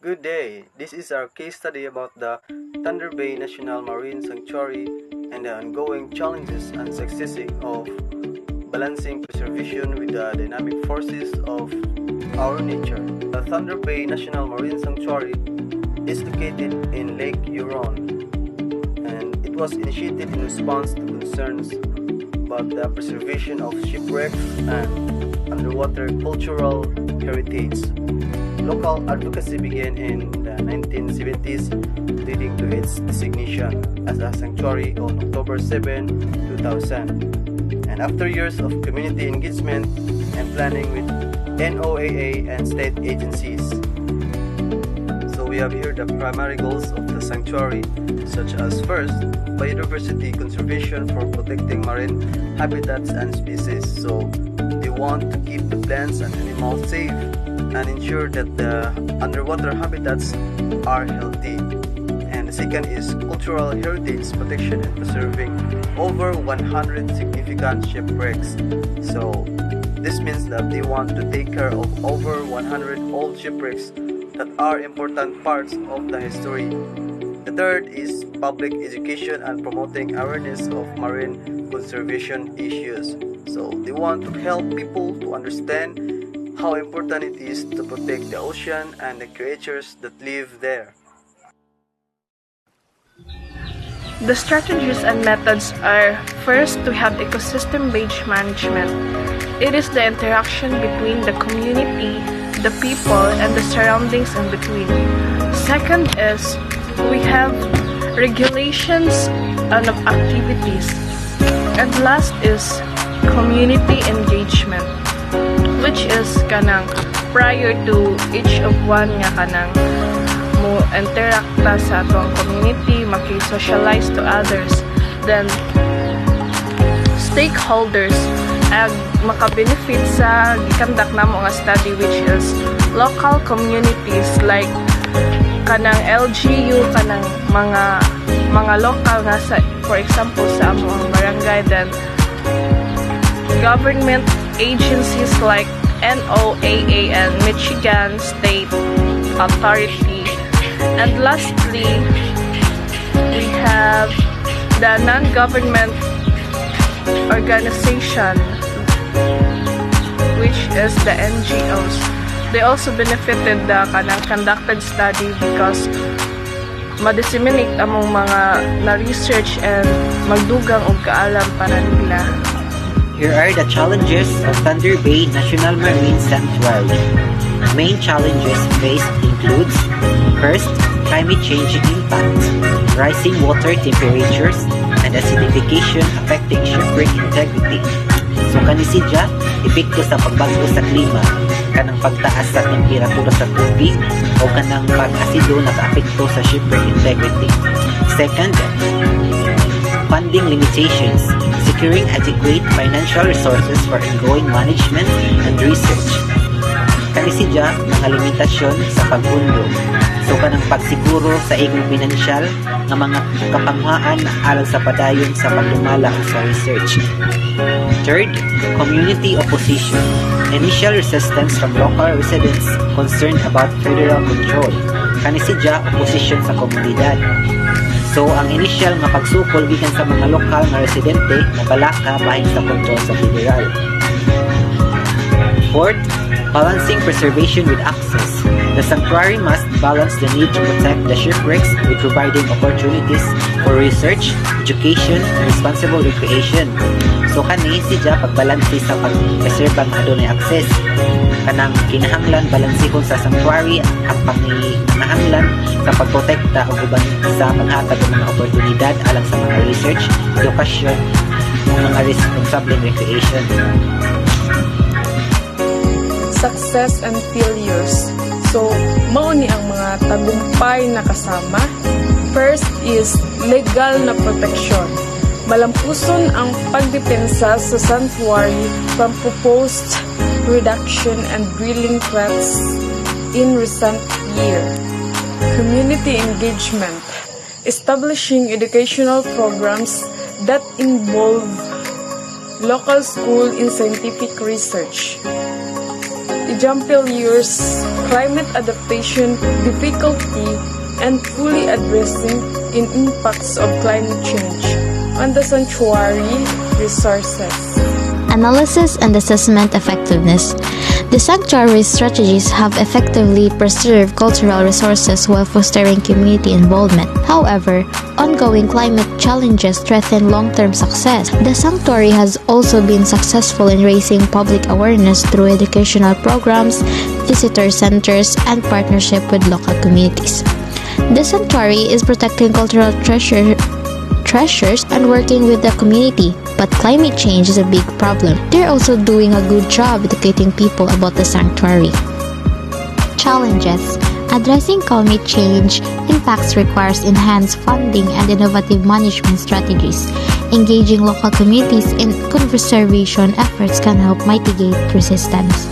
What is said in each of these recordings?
Good day. This is our case study about the Thunder Bay National Marine Sanctuary and the ongoing challenges and successes of balancing preservation with the dynamic forces of our nature. The Thunder Bay National Marine Sanctuary is located in Lake Huron, and it was initiated in response to concerns about the preservation of shipwrecks and underwater cultural heritage. Local advocacy began in the 1970s, leading to its designation as a sanctuary on October 7, 2000. And after years of community engagement and planning with NOAA and state agencies. So we have here the primary goals of the sanctuary, such as first, biodiversity conservation for protecting marine habitats and species. So they want to keep the plants and animals safe and ensure that the underwater habitats are healthy. And the second is cultural heritage protection and preserving over 100 significant shipwrecks. So this means that they want to take care of over 100 old shipwrecks that are important parts of the history. The third is public education and promoting awareness of marine conservation issues. So they want to help people to understand how important it is to protect the ocean and the creatures that live there. The strategies and methods are first to have ecosystem-based management. It is the interaction between the community, the people, and the surroundings in between. Second is we have regulations and of activities. And last is community engagement, which is kanang prior to each of one nga kanang mo interact ta sa atong community, maki-socialize to others, then stakeholders ag maka-benefit sa gikandak namo nga study, which is local communities like kanang LGU, kanang mga local nga sa, for example sa among barangay, then government agencies like NOAA and Michigan State Authority. And lastly, we have the non-government organization, which is the NGOs. They also benefited the kanang conducted study because ma-disseminate among mga na-research and magdugang og kaalam para nila. Here are the challenges of Thunder Bay National Marine Sanctuary. Main challenges faced includes: first, climate change impact, rising water temperatures, and acidification affecting shipwreck integrity. So kanisidya, epekto sa pagbago sa klima, kanang pagtaas sa temperatura sa tubig, o kanang pag-asido naka-apekto sa shipwreck integrity. Second, funding limitations, securing adequate financial resources for ongoing management and research. Kanisidya, mga limitasyon sa pagpundo. So kanang pagsiguro sa igong pinansyal ng mga kapanguhaan alang sa padayon sa pagdumala sa research. Third, community opposition. Initial resistance from local residents concerned about federal control. Kanisidya, opposition sa komunidad. So, ang initial nga pagsukol gikan sa mga lokal nga residente na balaka bahin sa kontrol sa federal. Fourth, balancing preservation with access. The sanctuary must balance the need to protect the shipwrecks with providing opportunities for research, education, and responsible recreation. So, kani siya pagbalansi sa pag-preserve ang adunay access. Kanang kinahanglan balansihon sa sanctuary ang pangingahanglan sa pagprotekta o uban sa paghatag ng mga oportunidad alang sa mga research, edukasyon, o mga responsible recreation. Success and failures. So, mao ni ang mga tagumpay na kasama. First is legal na protection. Malampuson ang pagdepensa sa sanctuary from proposed reduction and drilling threats in recent year. Community engagement. Establishing educational programs that involve local school in scientific research. Jean Pellieu's climate adaptation difficulty and fully addressing in impacts of climate change on the sanctuary resources. Analysis and assessment effectiveness. The sanctuary strategies have effectively preserved cultural resources while fostering community involvement. However, ongoing climate challenges threaten long-term success. The sanctuary has also been successful in raising public awareness through educational programs, visitor centers, and partnership with local communities. The sanctuary is protecting cultural treasures and working with the community, but climate change is a big problem. They're also doing a good job educating people about the sanctuary. Challenges. Addressing climate change impacts requires enhanced funding and innovative management strategies. Engaging local communities in conservation efforts can help mitigate resistance.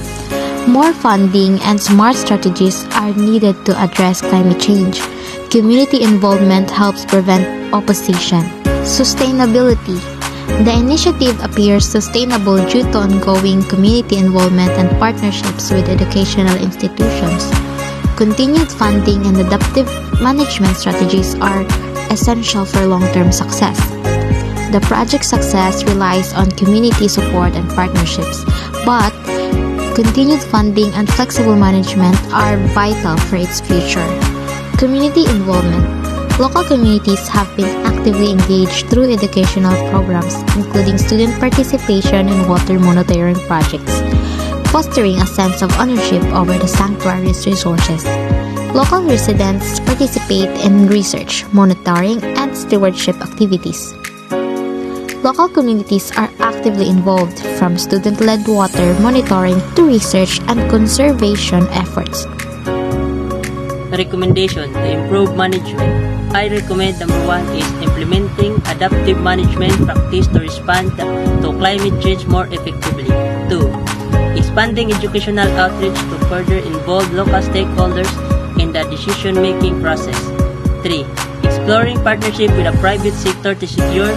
More funding and smart strategies are needed to address climate change. Community involvement helps prevent opposition. Sustainability. The initiative appears sustainable due to ongoing community involvement and partnerships with educational institutions. Continued funding and adaptive management strategies are essential for long-term success. The project's success relies on community support and partnerships, but continued funding and flexible management are vital for its future. Community involvement. Local communities have been actively engaged through educational programs, including student participation in water monitoring projects, fostering a sense of ownership over the sanctuary's resources. Local residents participate in research, monitoring, and stewardship activities. Local communities are actively involved from student-led water monitoring to research and conservation efforts. Recommendation to improve management. I recommend number 1 is implementing adaptive management practice to respond to climate change more effectively. 2. Expanding educational outreach to further involve local stakeholders in the decision-making process. 3. Exploring partnership with the private sector to secure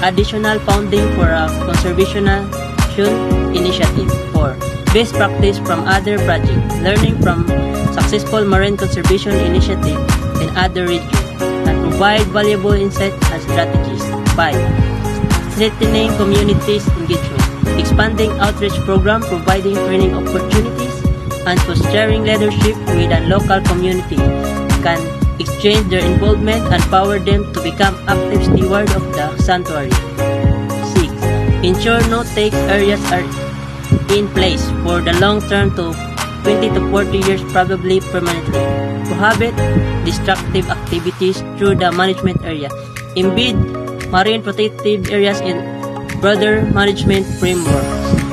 additional funding for a conservation initiative. 4. Best practice from other projects. Learning from successful marine conservation initiative in other regions and provide valuable insights and strategies. 5. Strengthening communities engagement. Expanding outreach program, providing training opportunities, and fostering leadership with a local community can exchange their involvement and empower them to become active stewards of the sanctuary. 6. Ensure no-take areas are in place for the long term to 20 to 40 years, probably permanently. Prohibit destructive activities through the management area. Embed marine protected areas in broader management frameworks.